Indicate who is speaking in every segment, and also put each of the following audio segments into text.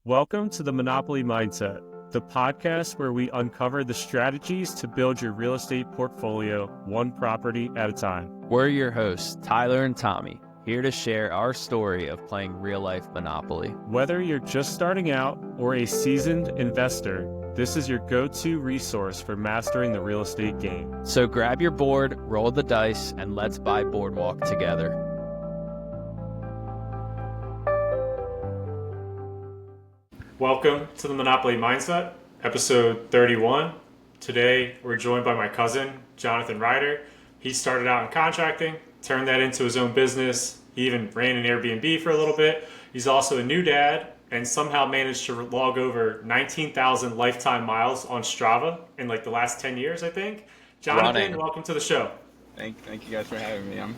Speaker 1: Welcome to the Monopoly Mindset, the podcast where we uncover the strategies to build your real estate portfolio one property at a time.
Speaker 2: We're your hosts, Tyler and Tommy, here to share our story of playing real-life Monopoly.
Speaker 1: Whether you're just starting out or a seasoned investor, this is your go-to resource for mastering the real estate game.
Speaker 2: So grab your board, roll the dice, and let's buy Boardwalk together.
Speaker 1: Welcome to the Monopoly Mindset, episode 31. Today, we're joined by my cousin, Jonathan Ryder. He started out in contracting, turned that into his own business. He even ran an Airbnb for a little bit. He's also a new dad and somehow managed to log over 19,000 lifetime miles on Strava in like the last 10 years, I think. Jonathan, welcome to the show.
Speaker 3: Thank you guys for having me. I'm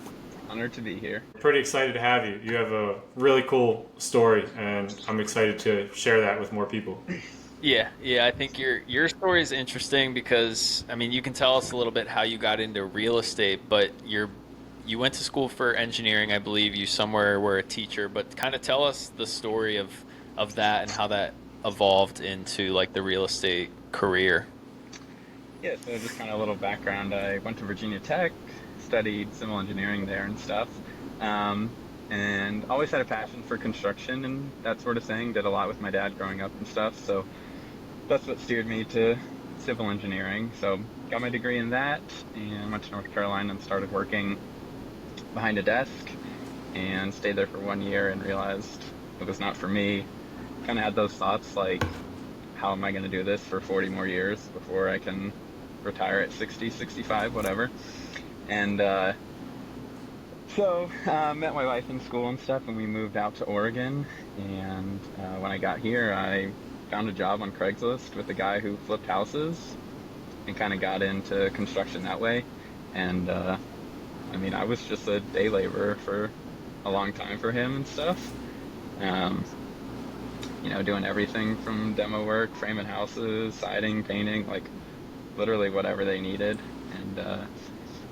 Speaker 3: honored to be here.
Speaker 1: Pretty excited to have you. You have a really cool story, and I'm excited to share that with more people.
Speaker 2: Yeah, I think your story is interesting because, I mean, you can tell us a little bit how you got into real estate, but you went to school for engineering, I believe. You somewhere were a teacher, but kind of tell us the story of that and how that evolved into like the real estate career.
Speaker 3: Yeah, so just kind of a little background. I went to Virginia Tech, studied civil engineering there and stuff, and always had a passion for construction and that sort of thing. Did a lot with my dad growing up and stuff, so that's what steered me to civil engineering. So got my degree in that and went to North Carolina and started working behind a desk and stayed there for 1 year and realized it was not for me. Kind of had those thoughts like, how am I going to do this for 40 more years before I can retire at 60, 65, whatever. And so met my wife in school and stuff, and we moved out to Oregon. And when I got here, I found a job on Craigslist with a guy who flipped houses and kind of got into construction that way. And I mean, I was just a day laborer for a long time for him and stuff. Doing everything from demo work, framing houses, siding, painting, like literally whatever they needed. And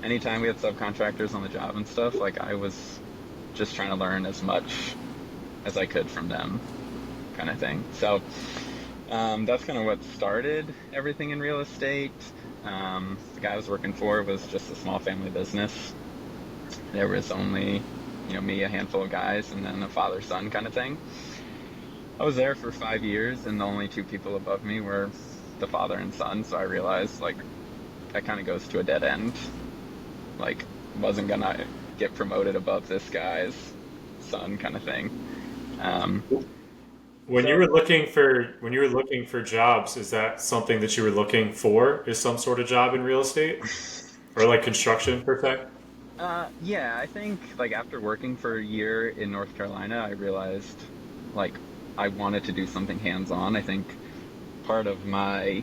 Speaker 3: anytime we had subcontractors on the job and stuff, like I was just trying to learn as much as I could from them, kind of thing. So that's kind of what started everything in real estate. The guy I was working for was just a small family business. There was only, me, a handful of guys, and then a father-son kind of thing. I was there for 5 years, and the only two people above me were the father and son, so I realized, like, that kind of goes to a dead end. Like, wasn't gonna get promoted above this guy's son, kind of thing.
Speaker 1: When you were looking for jobs, is that something that you were looking for? Is some sort of job in real estate or like construction per se?
Speaker 3: Yeah, I think like after working for a year in North Carolina, I realized like I wanted to do something hands-on. I think part of my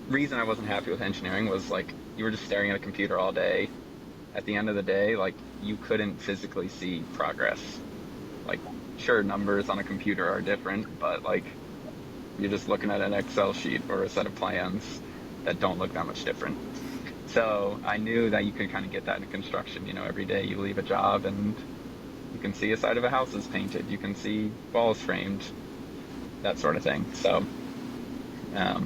Speaker 3: reason I wasn't happy with engineering was like you were just staring at a computer all day. At the end of the day, like you couldn't physically see progress. Like sure, numbers on a computer are different, but like you're just looking at an Excel sheet or a set of plans that don't look that much different. So I knew that you could kind of get that in construction. Every day you leave a job and you can see a side of a house is painted. You can see walls framed, that sort of thing. So,
Speaker 1: I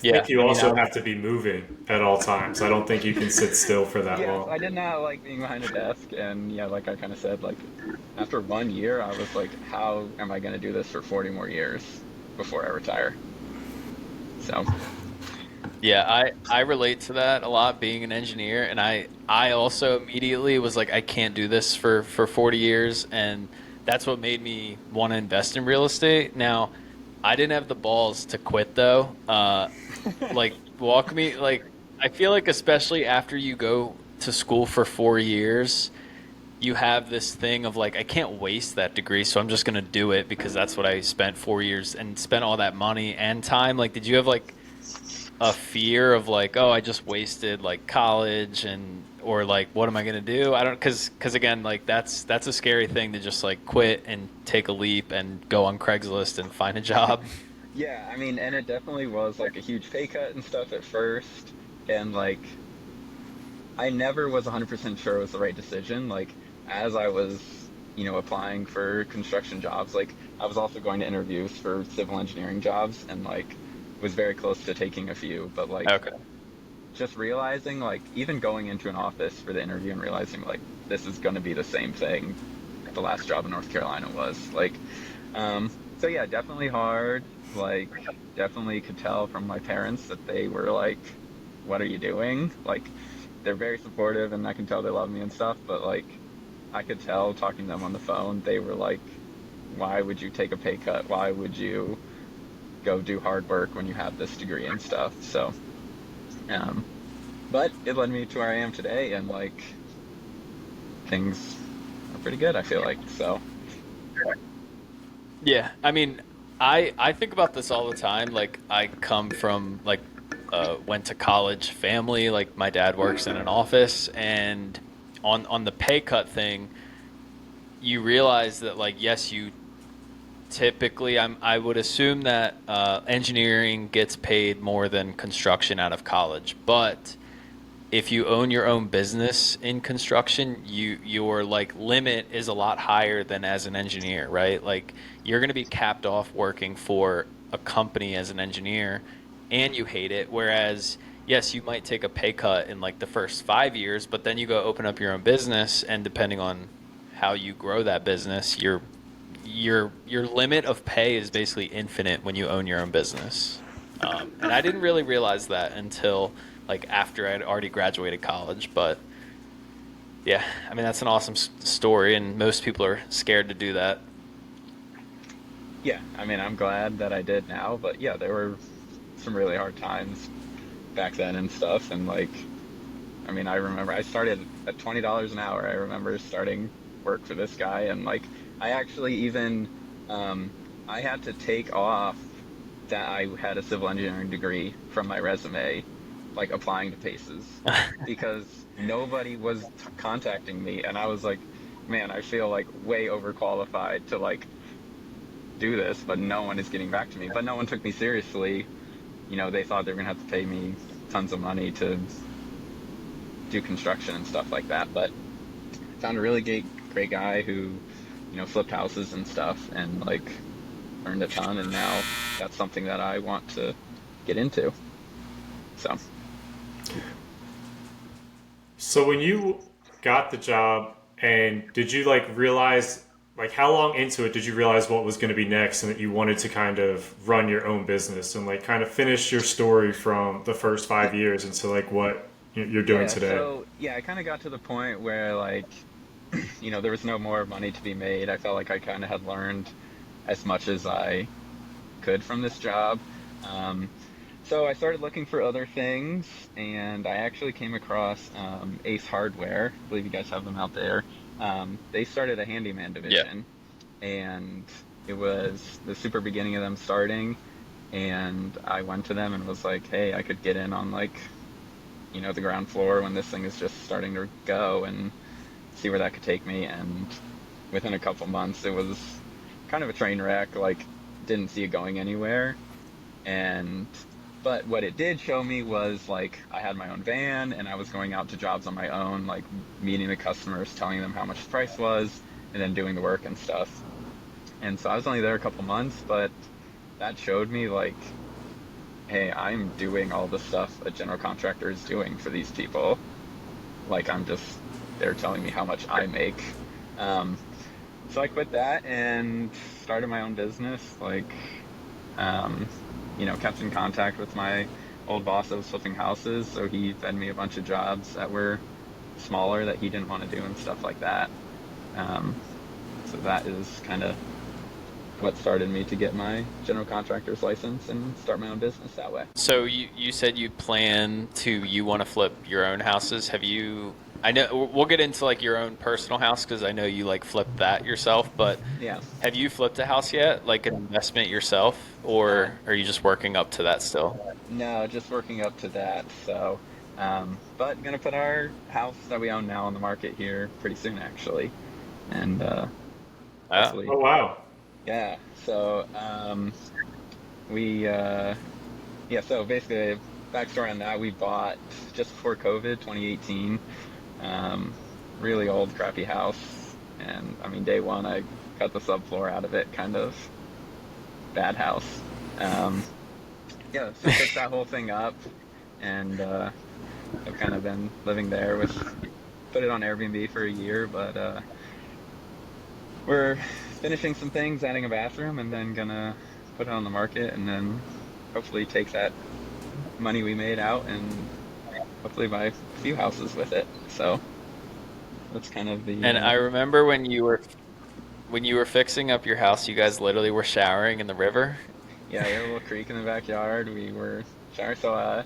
Speaker 1: think you also have to be moving at all times. I don't think you can sit still for that long.
Speaker 3: I did not like being behind a desk. And yeah, like I kind of said, like after 1 year, I was like, how am I going to do this for 40 more years before I retire? So...
Speaker 2: Yeah, I relate to that a lot, being an engineer, and I also immediately was like, I can't do this for 40 years, and that's what made me want to invest in real estate. Now, I didn't have the balls to quit, though. Walk me, I feel like especially after you go to school for 4 years, you have this thing of like, I can't waste that degree, so I'm just going to do it because that's what I spent 4 years and spent all that money and time. Like, did you have like a fear of like, oh, I just wasted like college or like, what am I going to do? I don't, cause again, like that's a scary thing to just like quit and take a leap and go on Craigslist and find a job.
Speaker 3: Yeah, I mean, and it definitely was like a huge pay cut and stuff at first. And like, I never was 100% sure it was the right decision. Like, as I was applying for construction jobs. Like, I was also going to interviews for civil engineering jobs, and like was very close to taking a few, but like
Speaker 2: Okay.
Speaker 3: just realizing, like, even going into an office for the interview and realizing like this is going to be the same thing that the last job in North Carolina was like. So yeah, definitely hard. Like, definitely could tell from my parents that they were like, "What are you doing?" Like, they're very supportive, and I can tell they love me and stuff. But like, I could tell talking to them on the phone, they were like, "Why would you take a pay cut? Why would you go do hard work when you have this degree and stuff?" So, um, but it led me to where I am today, and like things are pretty good. I feel like so.
Speaker 2: Yeah, I mean, I think about this all the time. Like, I come from like went to college family. Like, my dad works in an office, and on the pay cut thing, you realize that, like, yes, you typically, I would assume that engineering gets paid more than construction out of college, but if you own your own business in construction, your like limit is a lot higher than as an engineer, right? Like, you're going to be capped off working for a company as an engineer, and you hate it. Whereas, yes, you might take a pay cut in like the first 5 years, but then you go open up your own business, and depending on how you grow that business, your limit of pay is basically infinite when you own your own business. And I didn't really realize that until like after I'd already graduated college. But yeah, I mean, that's an awesome story, and most people are scared to do that.
Speaker 3: Yeah, I mean, I'm glad that I did now, but yeah, there were some really hard times back then and stuff. And like, I mean, I remember I started at $20 an hour. I remember starting work for this guy, and like, I actually even, um, I had to take off that I had a civil engineering degree from my resume, like applying to places, because nobody was contacting me, and I was like, man, I feel like way overqualified to like do this, but no one is getting back to me. But no one took me seriously. They thought they were gonna have to pay me tons of money to do construction and stuff like that. But I found a really great guy who, flipped houses and stuff, and like learned a ton. And now that's something that I want to get into. So
Speaker 1: So when you got the job, and did you like realize, like, how long into it did you realize what was going to be next, and that you wanted to kind of run your own business and like kind of finish your story from the first 5 years into like what you're doing
Speaker 3: yeah,
Speaker 1: today?
Speaker 3: so yeah, I kind of got to the point where like, there was no more money to be made. I felt like I kind of had learned as much as I could from this job. Um, so I started looking for other things, and I actually came across Ace Hardware. I believe you guys have them out there. They started a handyman
Speaker 2: Yeah.
Speaker 3: division, and it was the super beginning of them starting. And I went to them and was like, "Hey, I could get in on like, the ground floor when this thing is just starting to go, and see where that could take me." And within a couple months, it was kind of a train wreck. Like, didn't see it going anywhere. And but what it did show me was like I had my own van, and I was going out to jobs on my own, like meeting the customers, telling them how much the price was, and then doing the work and stuff. And so I was only there a couple months, but that showed me like, hey, I'm doing all the stuff a general contractor is doing for these people. Like, they're telling me how much I make. Um, so I quit that and started my own business. Like, um, kept in contact with my old boss that was flipping houses, so he fed me a bunch of jobs that were smaller that he didn't want to do and stuff like that. Um, so that is kind of what started me to get my general contractor's license and start my own business that way.
Speaker 2: So you said you want to flip your own houses. Have you? I know we'll get into like your own personal house because I know you like flipped that yourself. But
Speaker 3: Yeah.
Speaker 2: have you flipped a house yet, like an investment yourself,
Speaker 3: Uh,
Speaker 2: or are you just working up to that still?
Speaker 3: no, just working up to that. So, but gonna put our house that we own now on the market here pretty soon, actually, and
Speaker 2: Oh,
Speaker 3: hopefully,
Speaker 1: Oh wow.
Speaker 3: yeah. So, we yeah. So basically, backstory on that: we bought just before COVID, 2018, um, really old, crappy house. And I mean, day one, I cut the subfloor out of it, kind of bad house. Um, yeah, so fixed that whole thing up, and I've kind of been living there with, put it on Airbnb for a year, but we're finishing some things, adding a bathroom, and then gonna put it on the market, and then hopefully take that money we made out and hopefully buy a few houses with it. So that's kind of the
Speaker 2: And I remember when you were fixing up your house, you guys literally were showering in the river.
Speaker 3: yeah, we had a little creek in the backyard. We were showering, so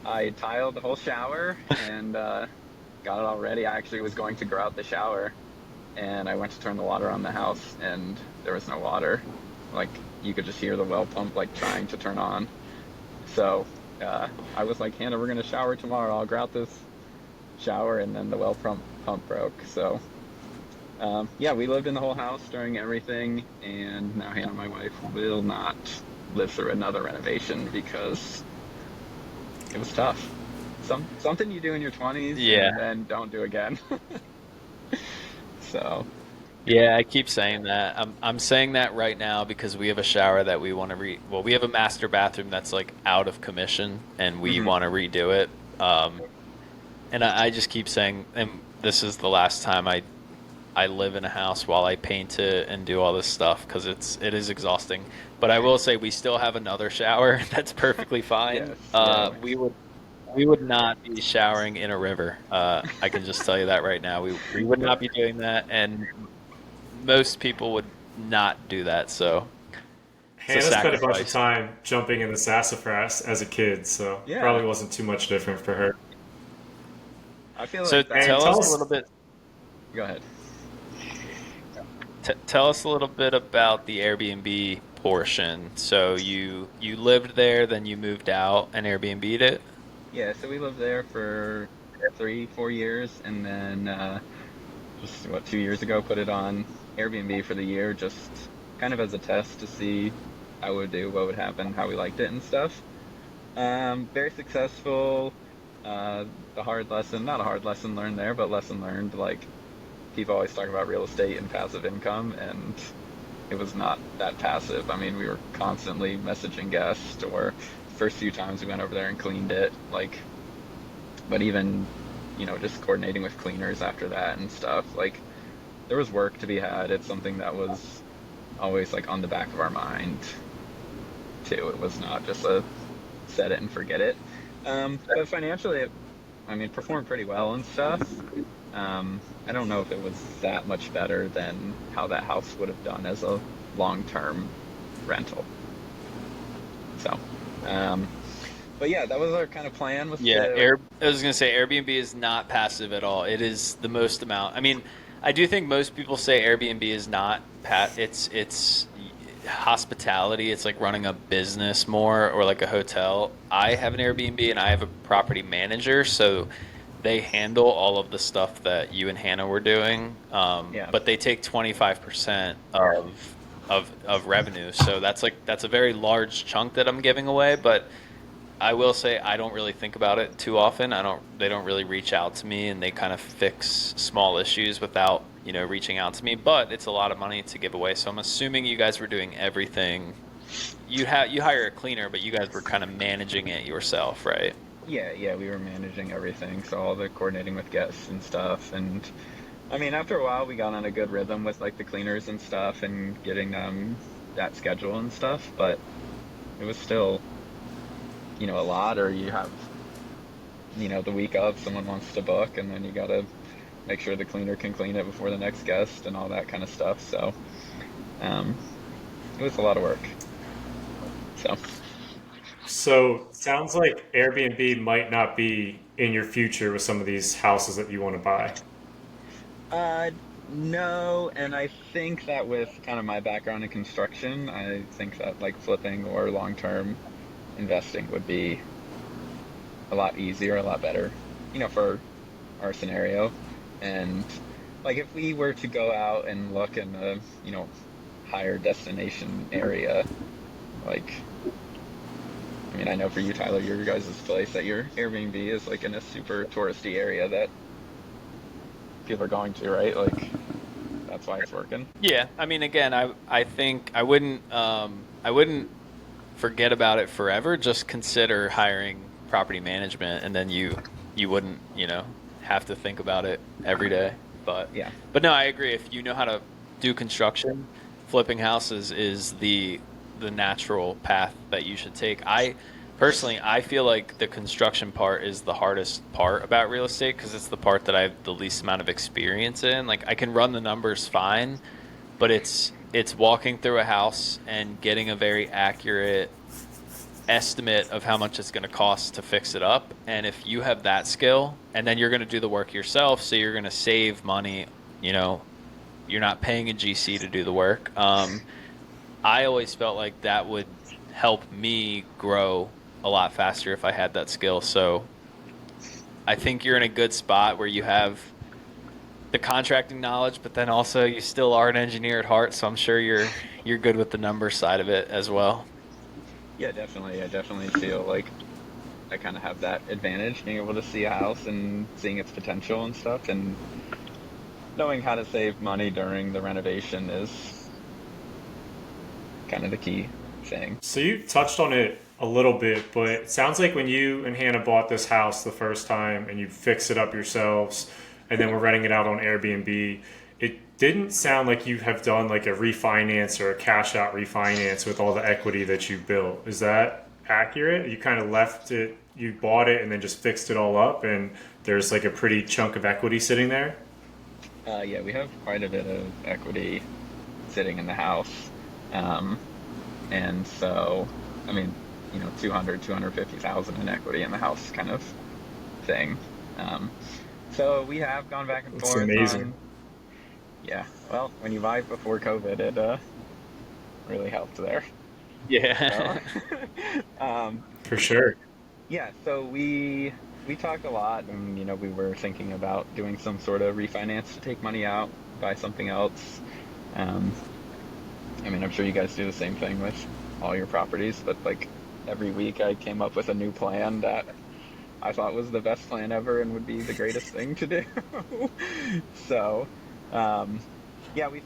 Speaker 3: I tiled the whole shower and got it all ready. I actually was going to grow out the shower, and I went to turn the water on the house, and there was no water. Like you could just hear the well pump like trying to turn on. So I was like, Hannah, we're gonna shower tomorrow. I'll grout this shower, and then the well pump broke. So yeah, we lived in the whole house during everything, and now Hannah, my wife, will not live through another renovation because it was tough. Something you do in your 20s
Speaker 2: Yeah.
Speaker 3: and then don't do again. So
Speaker 2: Yeah, I keep saying that. I'm saying that right now because we have a shower that we want to well, we have a master bathroom that's like out of commission and we
Speaker 3: mhm.
Speaker 2: want to redo it. And I just keep saying, and this is the last time I live in a house while I paint it and do all this stuff because it is exhausting. But I will say we still have another shower that's perfectly fine.
Speaker 3: Yes, yeah.
Speaker 2: We would not be showering in a river. I can just tell you that right now. We would not be doing that, and most people would not do that. So it's a
Speaker 1: Hannah spent a bunch of
Speaker 2: sacrifice.
Speaker 1: time jumping in the sassafras as a kid, so
Speaker 3: Yeah,
Speaker 1: probably wasn't too much different for her.
Speaker 3: I feel
Speaker 2: So
Speaker 3: like
Speaker 1: And
Speaker 3: that.
Speaker 2: tell
Speaker 1: tell
Speaker 2: us a little
Speaker 1: us,
Speaker 2: bit.
Speaker 3: Go ahead.
Speaker 2: Tell us a little bit about the Airbnb portion. So you lived there, then you moved out and Airbnb'd it.
Speaker 3: Yeah, so we lived there for 3, 4 years, and then just what 2 years ago put it on Airbnb for the year, just kind of as a test to see how it would do, what would happen, how we liked it and stuff. Very successful. Uh, the hard lesson, not a hard lesson learned there, but lesson learned. Like people always talk about real estate and passive income, and it was not that passive. I mean, we were constantly messaging guests, or first few times we went over there and cleaned it, like, but even, just coordinating with cleaners after that and stuff. Like, there was work to be had. It's something that was always like on the back of our mind too. It was not just a set it and forget it. But financially, I mean, performed pretty well and stuff. I don't know if it was that much better than how that house would have done as a long-term rental. So, um, but yeah, that was our kind of plan with
Speaker 2: Yeah,
Speaker 3: the.
Speaker 2: Air. I was gonna say Airbnb is not passive at all. It is the most amount. I mean, I do think most people say Airbnb is not It's hospitality. It's like running a business more or like a hotel. I have an Airbnb and I have a property manager, so they handle all of the stuff that you and Hannah were doing.
Speaker 3: Yeah,
Speaker 2: But they take 25% of revenue. So that's a very large chunk that I'm giving away, but I will say I don't really think about it too often. They don't really reach out to me and they kind of fix small issues without, reaching out to me, but it's a lot of money to give away. So I'm assuming you guys were doing everything. You hire a cleaner, but you guys were kind of managing it yourself, right?
Speaker 3: yeah, we were managing everything, so all the coordinating with guests and stuff. And I mean, after a while, we got on a good rhythm with like the cleaners and stuff and getting them that schedule and stuff. But it was still, a lot. Or you have, the week of someone wants to book, and then you gotta make sure the cleaner can clean it before the next guest and all that kind of stuff. So um, it was a lot of work. So
Speaker 1: so sounds like Airbnb might not be in your future with some of these houses that you want to buy.
Speaker 3: uh, no, and I think that with kind of my background in construction, I think that like flipping or long term investing would be a lot easier, a lot better, for our scenario. And like if we were to go out and look in a, higher destination area, like I mean, I know for you, Tyler, your guys' place that your Airbnb is like in a super touristy area that people are going to, right? Like, that's why it's working.
Speaker 2: Yeah, I mean, again, I think I wouldn't forget about it forever. Just consider hiring property management, and then you wouldn't have to think about it every day. But
Speaker 3: Yeah.
Speaker 2: but no, I agree. If you know how to do construction, flipping houses is the natural path that you should take. I personally, I feel like the construction part is the hardest part about real estate because it's the part that I have the least amount of experience in. Like I can run the numbers fine, but it's walking through a house and getting a very accurate estimate of how much it's going to cost to fix it up. And if you have that skill, and then you're going to do the work yourself, so you're going to save money, you're not paying a GC to do the work. I always felt like that would help me grow a lot faster if I had that skill. So I think you're in a good spot where you have the contracting knowledge, but then also you still are an engineer at heart. So I'm sure you're good with the number side of it as well.
Speaker 3: Yeah, definitely. I definitely feel like I kind of have that advantage, being able to see a house and seeing its potential and stuff, and knowing how to save money during the renovation is kind of the key thing.
Speaker 1: So you touched on it a little bit, but it sounds like when you and Hannah bought this house the first time and you fixed it up yourselves and then we're renting it out on Airbnb, it didn't sound like you have done like a refinance or a cash out refinance with all the equity that you built. Is that accurate? You kind of left it, you bought it and then just fixed it all up and there's like a pretty chunk of equity sitting there?
Speaker 3: Yeah, we have quite a bit of equity sitting in the house. And so, I mean, 250,000 in equity in the house kind of thing. So we have gone back and
Speaker 1: That's
Speaker 3: forth.
Speaker 1: amazing.
Speaker 3: Yeah, well, when you buy before COVID, it really helped there.
Speaker 2: Yeah.
Speaker 3: So,
Speaker 1: For sure.
Speaker 3: yeah, so we talked a lot, and we were thinking about doing some sort of refinance to take money out, buy something else. I mean, I'm sure you guys do the same thing with all your properties, but like every week I came up with a new plan that I thought was the best plan ever and would be the greatest thing to do. So, yeah, we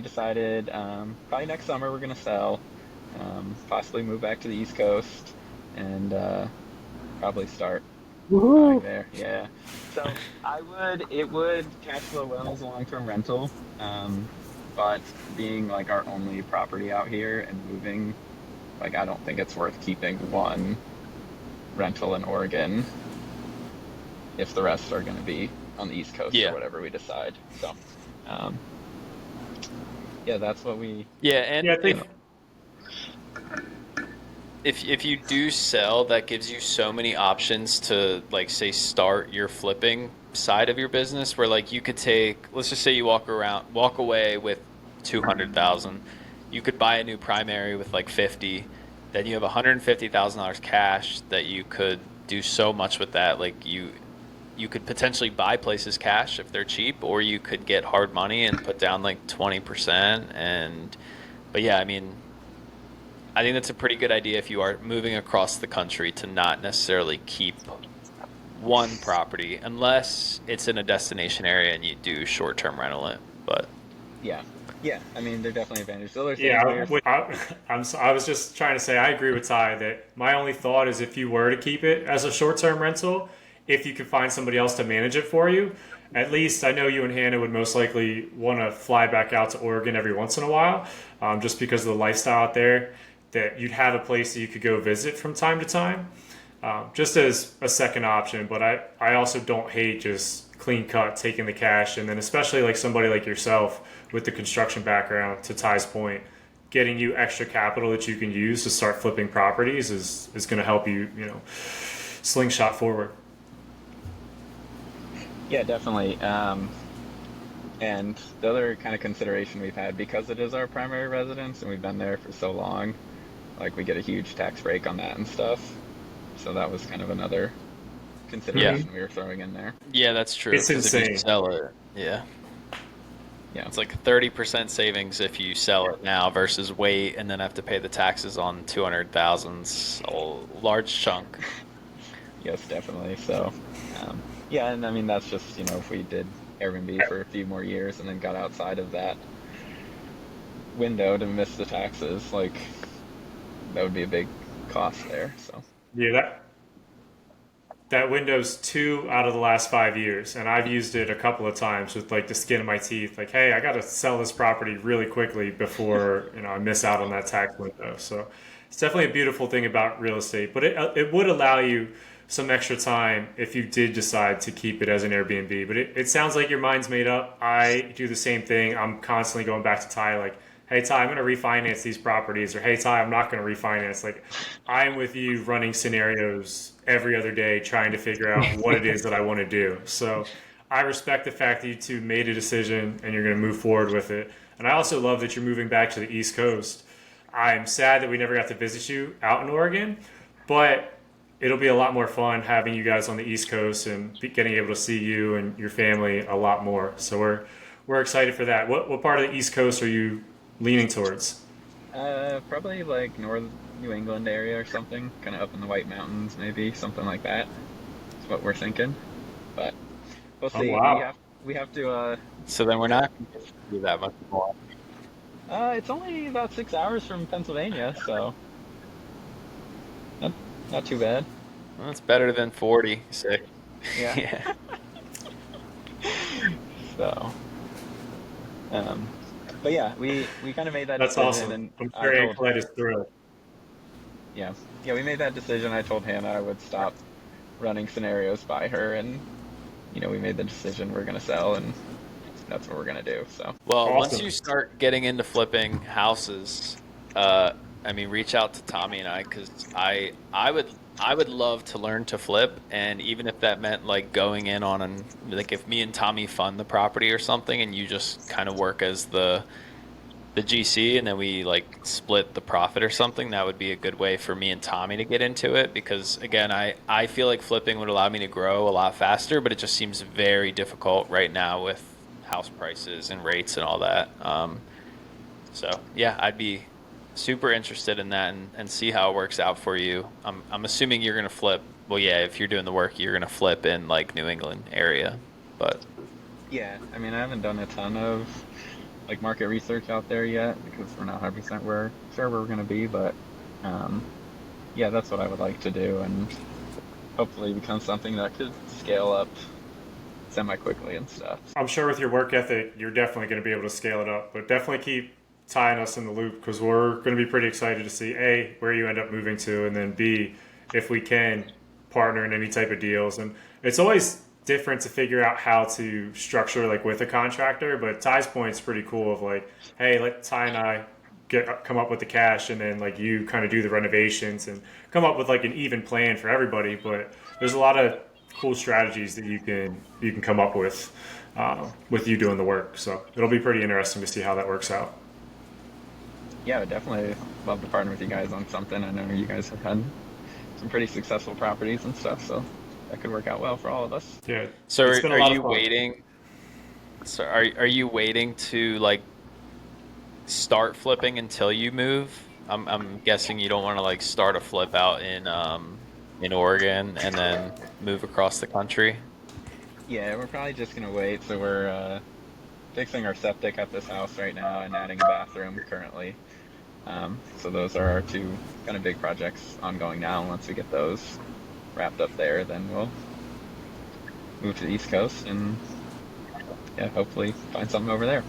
Speaker 3: decided probably next summer we're gonna sell, possibly move back to the East Coast, and probably start buying there. Yeah. So it would cash flow well as a long-term rental, but being like our only property out here and moving, like I don't think it's worth keeping one rental in Oregon if the rest are going to be on the East Coast
Speaker 2: Yeah.
Speaker 3: or whatever we decide. So, yeah, that's what we.
Speaker 2: Yeah, and
Speaker 1: Yeah, I think
Speaker 2: if you do sell, that gives you so many options to like say start your flipping side of your business where like you could take, let's just say you walk away with 200,000. You could buy a new primary with like 50. Then you have $150,000 cash that you could do so much with that. Like you could potentially buy places cash if they're cheap, or you could get hard money and put down like 20%. But yeah, I mean, I think that's a pretty good idea if you are moving across the country to not necessarily keep one property unless it's in a destination area and you do short-term rental it. But
Speaker 3: Yeah, yeah. I mean, they're definitely advantages. The other thing
Speaker 1: yeah,
Speaker 3: we're.
Speaker 1: I was just trying to say I agree with Ty that my only thought is if you were to keep it as a short-term rental, if you could find somebody else to manage it for you, at least I know you and Hannah would most likely want to fly back out to Oregon every once in a while, just because of the lifestyle out there, that you'd have a place that you could go visit from time to time, just as a second option. But I also don't hate just clean cut taking the cash, and then especially like somebody like yourself with the construction background, to Ty's point, getting you extra capital that you can use to start flipping properties is going to help you, slingshot forward.
Speaker 3: Yeah, definitely. And the other kind of consideration we've had, because it is our primary residence and we've been there for so long, like we get a huge tax break on that and stuff. So that was kind of another consideration we were throwing in there.
Speaker 2: yeah, that's true.
Speaker 1: It's
Speaker 2: 'Cause if you
Speaker 1: insane.
Speaker 2: sell it, yeah.
Speaker 3: Yeah.
Speaker 2: It's like 30% savings if you sell it now versus wait and then have to pay the taxes on 200,000. A large chunk.
Speaker 3: Yes, definitely. So, yeah, and I mean that's just if we did Airbnb for a few more years and then got outside of that window to miss the taxes, like that would be a big cost there. So
Speaker 1: Yeah, that window's 2 out of the last 5 years, and I've used it a couple of times with like the skin of my teeth. Like, hey, I got to sell this property really quickly before I miss out on that tax window. So it's definitely a beautiful thing about real estate, but it would allow you some extra time if you did decide to keep it as an Airbnb. But it sounds like your mind's made up. I do the same thing. I'm constantly going back to Ty, like, hey Ty, I'm going to refinance these properties, or hey Ty, I'm not going to refinance. Like, I'm with you running scenarios every other day trying to figure out what it is that I want to do. So I respect the fact that you two made a decision and you're going to move forward with it. And I also love that you're moving back to the East Coast. I'm sad that we never got to visit you out in Oregon, but it'll be a lot more fun having you guys on the East Coast and getting able to see you and your family a lot more. So we're excited for that. What part of the East Coast are you leaning towards?
Speaker 3: probably like North New England area or something, kind of up in the White Mountains, maybe something like that. That's what we're thinking, but we'll
Speaker 1: Oh
Speaker 3: see.
Speaker 1: wow.
Speaker 3: We have to.
Speaker 2: So then we're not going to do that much more.
Speaker 3: It's only about 6 hours from Pennsylvania, so not not too bad.
Speaker 2: Well, that's better than 40. Sick.
Speaker 3: Yeah.
Speaker 2: Yeah.
Speaker 3: So, um, but yeah, we kind of made that
Speaker 1: That's
Speaker 3: decision,
Speaker 1: awesome.
Speaker 3: and
Speaker 1: I'm
Speaker 3: I
Speaker 1: sure
Speaker 3: told
Speaker 1: Antoinette is thrilled.
Speaker 3: yeah we made that decision. I told Hannah I would stop running scenarios by her, and we made the decision we're gonna sell, and that's what we're gonna do. So
Speaker 2: Well, once
Speaker 1: Awesome.
Speaker 2: you start getting into flipping houses, I mean, reach out to Tommy and I, because I would love to learn to flip, and even if that meant like going in on an, like if me and Tommy fund the property or something, and you just kind of work as the GC, and then we like split the profit or something, that would be a good way for me and Tommy to get into it, because again, I feel like flipping would allow me to grow a lot faster, but it just seems very difficult right now with house prices and rates and all that. So yeah, I'd be super interested in that, and see how it works out for you. I'm assuming you're gonna flip. Well, yeah, if you're doing the work, you're gonna flip in like New England area, but
Speaker 3: yeah, I mean, I haven't done a ton of like market research out there yet because we're not 100% sure where we're gonna be, but um, yeah, that's what I would like to do, and hopefully become something that could scale up semi quickly and stuff.
Speaker 1: I'm sure with your work ethic, you're definitely going to be able to scale it up, but definitely keep tying us in the loop because we're going to be pretty excited to see A, where you end up moving to, and then B, if we can partner in any type of deals. And it's always different to figure out how to structure like with a contractor, but Ty's point's pretty cool of like, hey, let Ty and I come up with the cash, and then like you kind of do the renovations and come up with like an even plan for everybody. But there's a lot of cool strategies that you can come up with you doing the work. So it'll be pretty interesting to see how that works out.
Speaker 3: Yeah, I would definitely love to partner with you guys on something. I know you guys have had some pretty successful properties and stuff, so that could work out well for all of us.
Speaker 1: Yeah,
Speaker 2: so
Speaker 1: it's been a
Speaker 2: are
Speaker 1: lot of
Speaker 2: you
Speaker 1: fun.
Speaker 2: waiting? So are you waiting to like start flipping until you move? I'm guessing you don't want to like start a flip out in Oregon and then move across the country.
Speaker 3: Yeah, we're probably just gonna wait. So we're fixing our septic at this house right now and adding a bathroom currently. So those are our two kind of big projects ongoing now. And once we get those wrapped up there, then we'll move to the East Coast and yeah, hopefully find something over there.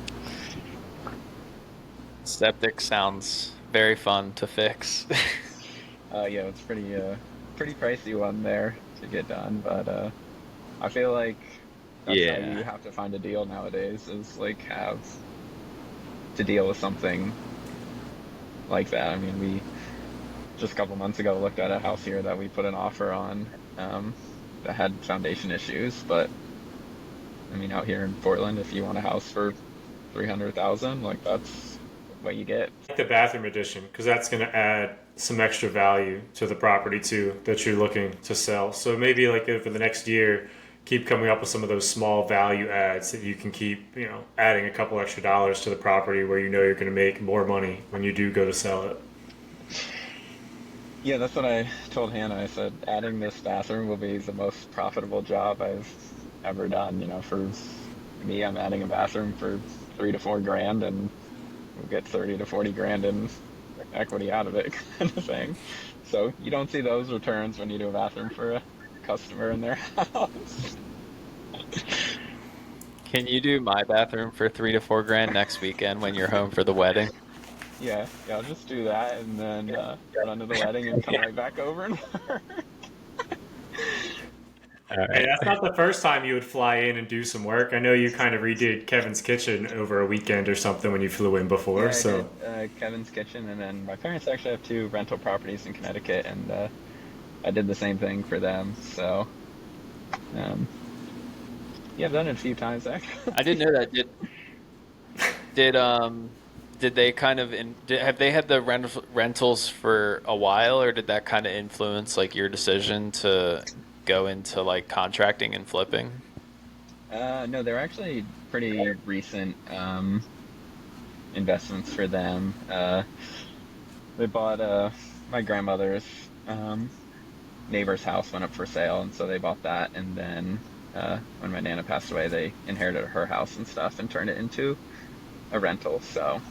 Speaker 2: Septic sounds very fun to fix.
Speaker 3: Yeah, it's pretty pricey one there to get done, but I feel like that's how
Speaker 2: Yeah.
Speaker 3: you have to find a deal nowadays is like have to deal with something like that. I mean, we just a couple months ago looked at a house here that we put an offer on that had foundation issues, but I mean, out here in Portland, if you want a house for 300,000, like that's what you get.
Speaker 1: Like the bathroom addition because that's going to add some extra value to the property too that you're looking to sell. So maybe like for the next year, keep coming up with some of those small value adds that you can keep, adding a couple extra dollars to the property where you're going to make more money when you do go to sell it.
Speaker 3: Yeah, that's what I told Hannah. I said adding this bathroom will be the most profitable job I've ever done, for Me, I'm adding a bathroom for 3 to 4 grand, and we'll get 30 to 40 grand in equity out of it, kind of thing. So you don't see those returns when you do a bathroom for a customer in their house.
Speaker 2: Can you do my bathroom for 3 to 4 grand next weekend when you're home for the wedding?
Speaker 3: Yeah, I'll just do that and then run to the wedding and come right back over and work.
Speaker 2: All
Speaker 1: Hey,
Speaker 2: right.
Speaker 1: that's not the first time you would fly in and do some work. I know you kind of redid Kevin's kitchen over a weekend or something when you flew in before.
Speaker 3: Yeah, I
Speaker 1: So
Speaker 3: did Kevin's kitchen, and then my parents actually have 2 rental properties in Connecticut, and I did the same thing for them. So, um, yeah, I've done it a few times actually.
Speaker 2: I didn't know that. Did did they kind of have they had the rentals for a while, or did that kind of influence like your decision to go into like contracting and flipping?
Speaker 3: No, they're actually pretty recent investments for them. They bought my grandmother's um, neighbor's house went up for sale, and so they bought that. And then when my nana passed away, they inherited her house and stuff and turned it into a rental. So,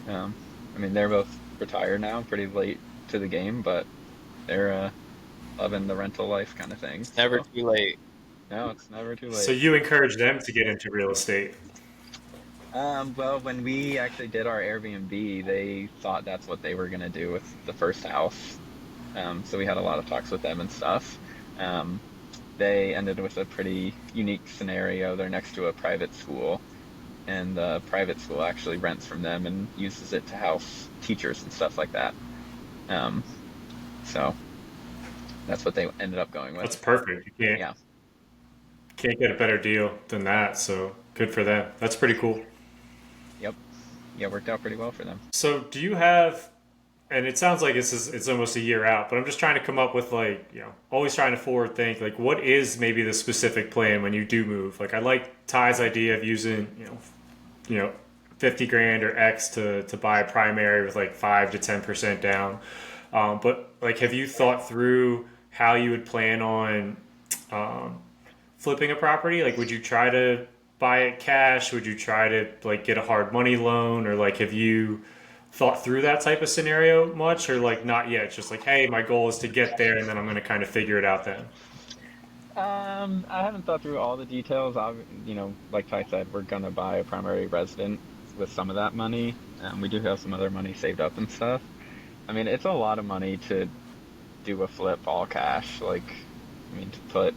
Speaker 3: um, I mean, they're both retired now, pretty late to the game, but they're loving the rental life kind of thing.
Speaker 2: It's never
Speaker 3: So,
Speaker 2: too late.
Speaker 3: no, it's never too
Speaker 1: so
Speaker 3: late.
Speaker 1: you encourage them to get into real estate.
Speaker 3: Well, when we actually did our Airbnb, they thought that's what they were going to do with the first house. So we had a lot of talks with them and stuff. Um, they ended with a pretty unique scenario. They're next to a private school, and the private school actually rents from them and uses it to house teachers and stuff like that. Um, so that's what they ended up going
Speaker 1: That's
Speaker 3: with.
Speaker 1: perfect. You can't
Speaker 3: Yeah.
Speaker 1: can't get a better deal than that. So good for them. That's pretty cool.
Speaker 3: Yep. Yeah, worked out pretty well for them.
Speaker 1: So do you have? And it sounds like it's almost a year out, but I'm just trying to come up with like always trying to forward think like what is maybe the specific plan when you do move. Like I like Ty's idea of using 50 grand or X to buy a primary with like 5 to 10% down. But like, have you thought through how you would plan on um, flipping a property? Like, would you try to buy it cash? Would you try to like get a hard money loan, or like have you thought through that type of scenario much, or like not yet? It's just like, hey, my goal is to get there, and then I'm going to kind of figure it out then.
Speaker 3: I haven't thought through all the details. Like Ty said, we're gonna buy a primary residence with some of that money. We do have some other money saved up and stuff. I mean, it's a lot of money to do a flip all cash. Like, I mean, to put,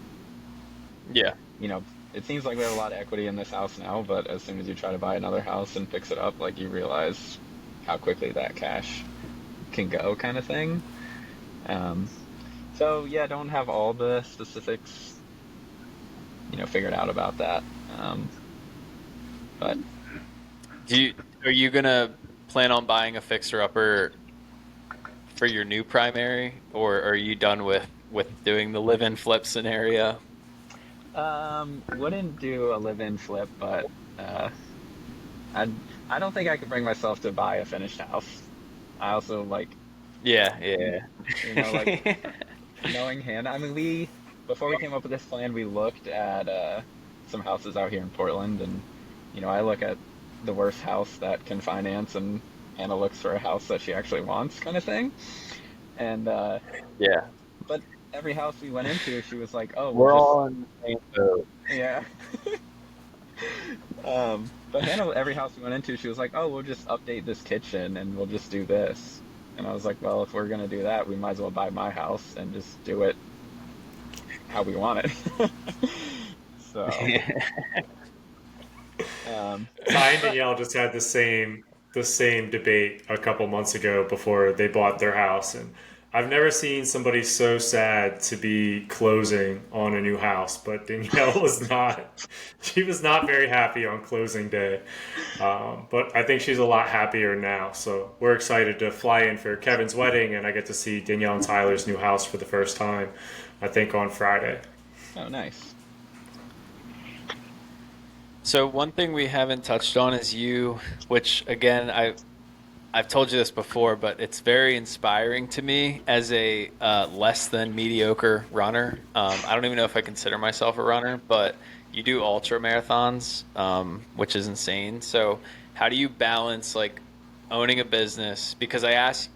Speaker 2: Yeah.
Speaker 3: you know, it seems like we have a lot of equity in this house now, but as soon as you try to buy another house and fix it up, like you realize how quickly that cash can go, kind of thing. Um, so yeah, I don't have all the specifics, figured out about that. Um, but
Speaker 2: Do you Are you gonna plan on buying a fixer upper for your new primary, or are you done with doing the live-in flip scenario?
Speaker 3: wouldn't do a live-in flip, but uh, I I don't think I could bring myself to buy a finished house. I also like,
Speaker 2: Yeah, yeah.
Speaker 3: like knowing Hannah. I mean, we before we came up with this plan, we looked at some houses out here in Portland, and I look at the worst house that can finance, and Hannah looks for a house that she actually wants, kind of thing. And
Speaker 2: Yeah.
Speaker 3: but every house we went into, she was like, "Oh, we'll
Speaker 2: We're
Speaker 3: just
Speaker 2: all in the same boat.
Speaker 3: yeah." But Hannah, every house we went into, she was like, "Oh, we'll just update this kitchen and we'll just do this." And I was like, "Well, if we're gonna do that, we might as well buy my house and just do it how we want it." So,
Speaker 1: Ty and
Speaker 3: but
Speaker 1: Danielle just had the same debate a couple months ago before they bought their house, and I've never seen somebody so sad to be closing on a new house. But Danielle was not; she was not very happy on closing day. But I think she's a lot happier now. So we're excited to fly in for Kevin's wedding, and I get to see Danielle and Tyler's new house for the first time. I think on Friday.
Speaker 3: oh, nice.
Speaker 2: So one thing we haven't touched on is you, which again I've told you this before, but it's very inspiring to me as a less than mediocre runner. I don't even know if I consider myself a runner, but you do ultra marathons, which is insane. So how do you balance like owning a business? Because I asked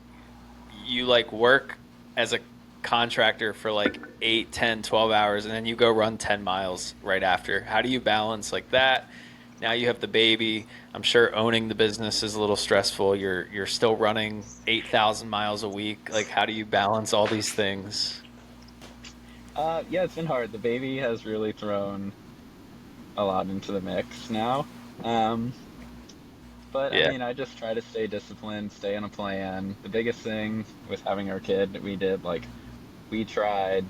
Speaker 2: you like work as a contractor for like 8, 10, 12 hours and then you go run 10 miles right after. How do you balance like that? Now you have the baby. I'm sure owning the business is a little stressful. You're still running 8,000 miles a week. Like how do you balance all these things?
Speaker 3: Yeah, it's been hard. The baby has really thrown a lot into the mix now. Um, but I
Speaker 2: Yeah.
Speaker 3: mean, I just try to stay disciplined, stay on a plan. The biggest thing with having our kid, we did like we tried,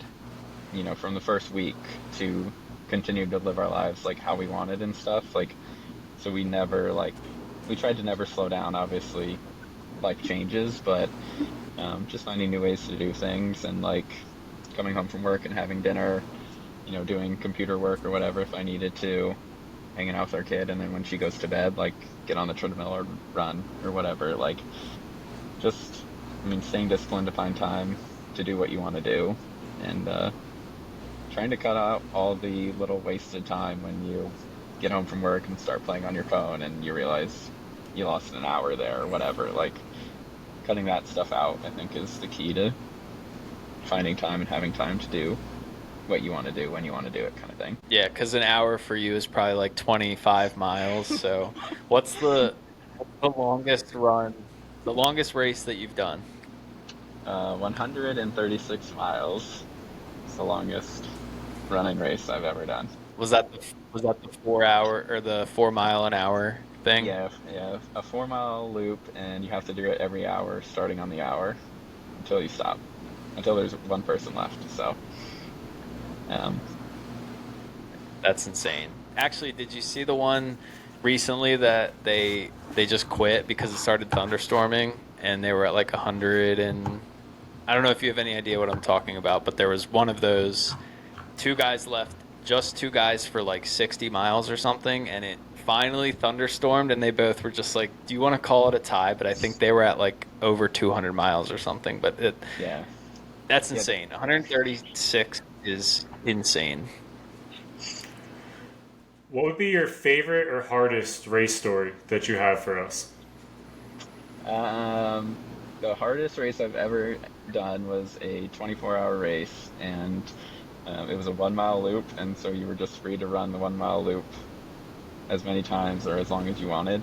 Speaker 3: from the first week to continue to live our lives like how we wanted and stuff. Like, so we never like we tried to never slow down. Obviously, life changes, but just finding new ways to do things and like coming home from work and having dinner, doing computer work or whatever if I needed to, hanging out with our kid, and then when she goes to bed, like get on the treadmill or run or whatever. Like, just, I mean, staying disciplined to find time to do what you want to do, and trying to cut out all the little wasted time when you get home from work and start playing on your phone and you realize you lost an hour there or whatever. Like, cutting that stuff out, I think, is the key to finding time and having time to do what you want to do when you want to do it, kind of thing.
Speaker 2: Yeah, because an hour for you is probably like 25 miles. So what's the longest run, the longest race that you've done?
Speaker 3: 136 miles. It's the longest running race I've ever done.
Speaker 2: Was that the 4 hour or the 4 mile an hour thing?
Speaker 3: Yeah, a 4 mile loop, and you have to do it every hour, starting on the hour until you stop, until there's one person left. So, um,
Speaker 2: That's insane. Actually, did you see the one recently that they just quit because it started thunderstorming and they were at like 100 and I don't know if you have any idea what I'm talking about, but there was one of those two guys left, just two guys for like 60 miles or something, and it finally thunderstormed and they both were just like, "Do you want to call it a tie?" But I think they were at like over 200 miles or something, but
Speaker 3: yeah,
Speaker 2: that's
Speaker 3: yeah.
Speaker 2: insane. 136 is insane.
Speaker 1: What would be your favorite or hardest race story that you have for us?
Speaker 3: Um, the hardest race I've ever done was a 24-hour race, and it was a 1 mile loop, and so you were just free to run the 1 mile loop as many times or as long as you wanted.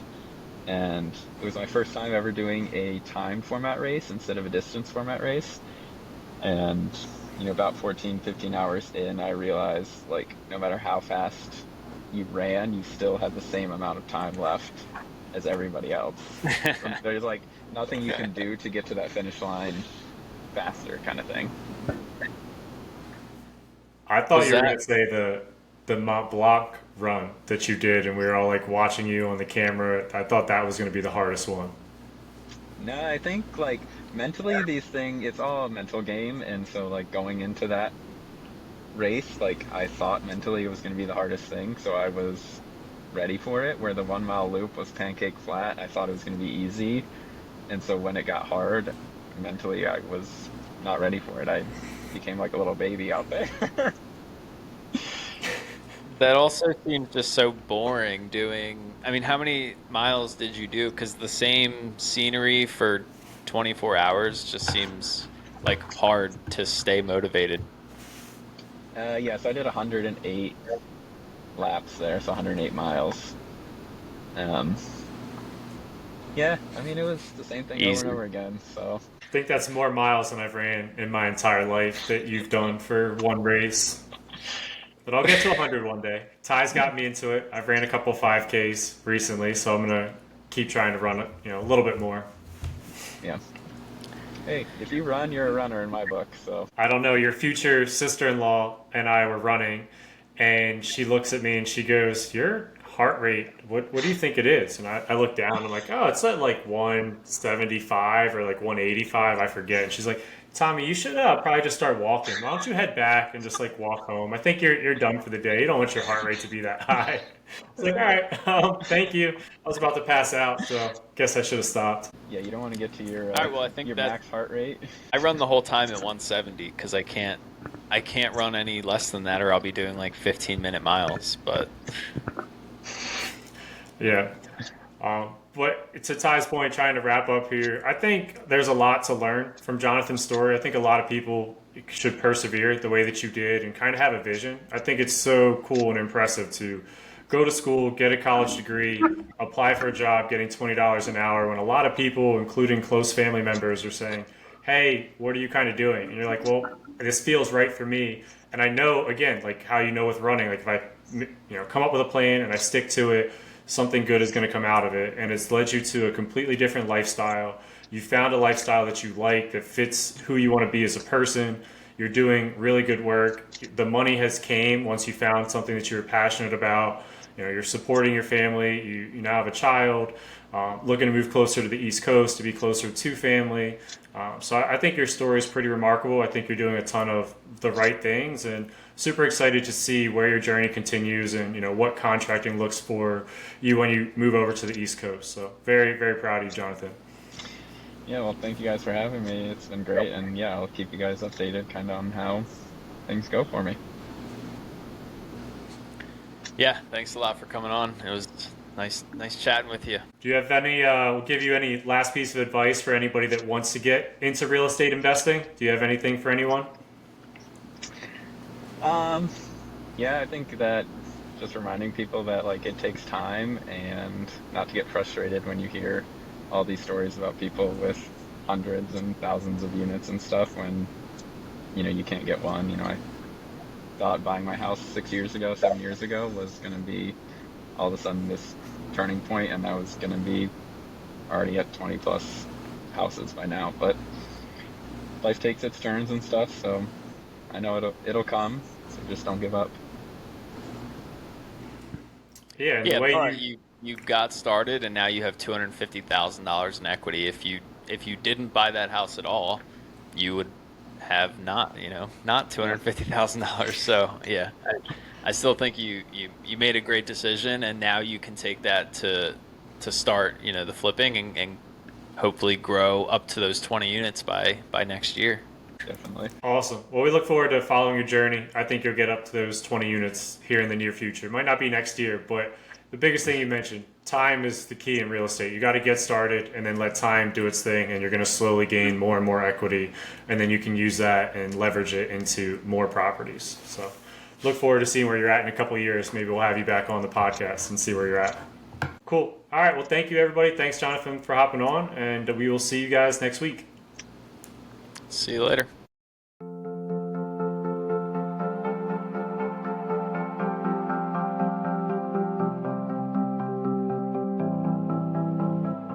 Speaker 3: And it was my first time ever doing a time format race instead of a distance format race. And, about 14, 15 hours in, I realized, like, no matter how fast you ran, you still had the same amount of time left as everybody else. So there's, like, nothing you can do to get to that finish line faster, kind of thing.
Speaker 1: I thought
Speaker 2: Was
Speaker 1: you were going
Speaker 2: that
Speaker 1: to say the Mont Blanc run that you did, and we were all like watching you on the camera. I thought that was going to be the hardest one.
Speaker 3: No, I think, like, mentally, it's all a mental game. And so, like, going into that race, like, I thought mentally it was going to be the hardest thing. So I was ready for it. Where the 1 mile loop was pancake flat, I thought it was going to be easy. And so when it got hard, mentally, I was not ready for it. I became like a little baby out there.
Speaker 2: that also seems just so boring doing. I mean, how many miles did you do? Because the same scenery for 24 hours just seems like hard to stay motivated.
Speaker 3: Yeah, so I did 108 laps there, so 108 miles. Um, yeah, I mean, it was the same thing over and
Speaker 2: Easy.
Speaker 3: over again. So,
Speaker 1: I think that's more miles than I've ran in my entire life that you've done for one race. But I'll get to 100 one day. Ty's got me into it. I've ran a couple 5Ks recently, so I'm going to keep trying to run it, a little bit more.
Speaker 3: yeah. Hey, if you run, you're a runner in my book. So,
Speaker 1: I don't know, your future sister-in-law and I were running, and she looks at me and she goes, "Your heart rate, what do you think it is?" And I look down, I'm like, "Oh, it's at like 175 or like 185, I forget." And she's like, "Tommy, you should probably just start walking. Why don't you head back and just like walk home? I think you're done for the day. You don't want your heart rate to be that high." It's like, "All right, thank you." I was about to pass out, so guess I should have stopped.
Speaker 3: yeah, you don't want to get to
Speaker 2: All right, well, I think
Speaker 3: your
Speaker 2: that
Speaker 3: max heart rate.
Speaker 2: I run the whole time at 170 because I can't I can't run any less than that, or I'll be doing like 15-minute miles. But
Speaker 1: Yeah. But to Ty's point, trying to wrap up here, I think there's a lot to learn from Jonathan's story. I think a lot of people should persevere the way that you did and kind of have a vision. I think it's so cool and impressive to go to school, get a college degree, apply for a job, getting $20 an hour when a lot of people, including close family members, are saying, hey, what are you kind of doing? And you're like, well, this feels right for me. And I know, again, like how you know with running, like if I come up with a plan and I stick to it, something good is going to come out of it. And it's led you to a completely different lifestyle. You found a lifestyle that you like, that fits who you want to be as a person. You're doing really good work. The money has came once you found something that you were passionate about. You're supporting your family. You now have a child, looking to move closer to the East Coast to be closer to family. So I think your story is pretty remarkable. I think you're doing a ton of the right things, and super excited to see where your journey continues and what contracting looks for you when you move over to the East Coast. So very, very proud of you, Jonathan.
Speaker 3: Yeah, well, thank you guys for having me. It's been great, and yeah, I'll keep you guys updated kind of on how things go for me.
Speaker 2: yeah, thanks a lot for coming on. It was nice chatting with you.
Speaker 1: Do you have any? We'll give you any last piece of advice for anybody that wants to get into real estate investing. Do you have anything for anyone?
Speaker 3: Um, yeah, I think that just reminding people that like it takes time and not to get frustrated when you hear all these stories about people with hundreds and thousands of units and stuff when you can't get one. I thought buying my house 6 years ago, 7 years ago was going to be all of a sudden this turning point, and I was going to be already at 20 plus houses by now. But life takes its turns and stuff, so I know it'll come. So just don't give up.
Speaker 1: Yeah, and the
Speaker 2: Yeah,
Speaker 1: way
Speaker 2: but you got started, and now you have $250,000 in equity. If you didn't buy that house at all, you would have not $250,000. So yeah, I still think you made a great decision, and now you can take that to start the flipping and hopefully grow up to those 20 units by next year.
Speaker 3: Definitely.
Speaker 1: Awesome. Well, we look forward to following your journey. I think you'll get up to those 20 units here in the near future. It might not be next year, but the biggest thing you mentioned, time is the key in real estate. You got to get started and then let time do its thing, and you're going to slowly gain more and more equity, and then you can use that and leverage it into more properties. So look forward to seeing where you're at in a couple of years. Maybe we'll have you back on the podcast and see where you're at. Cool. All right. Well, thank you, everybody. Thanks, Jonathan, for hopping on, and we will see you guys next week.
Speaker 2: See you later.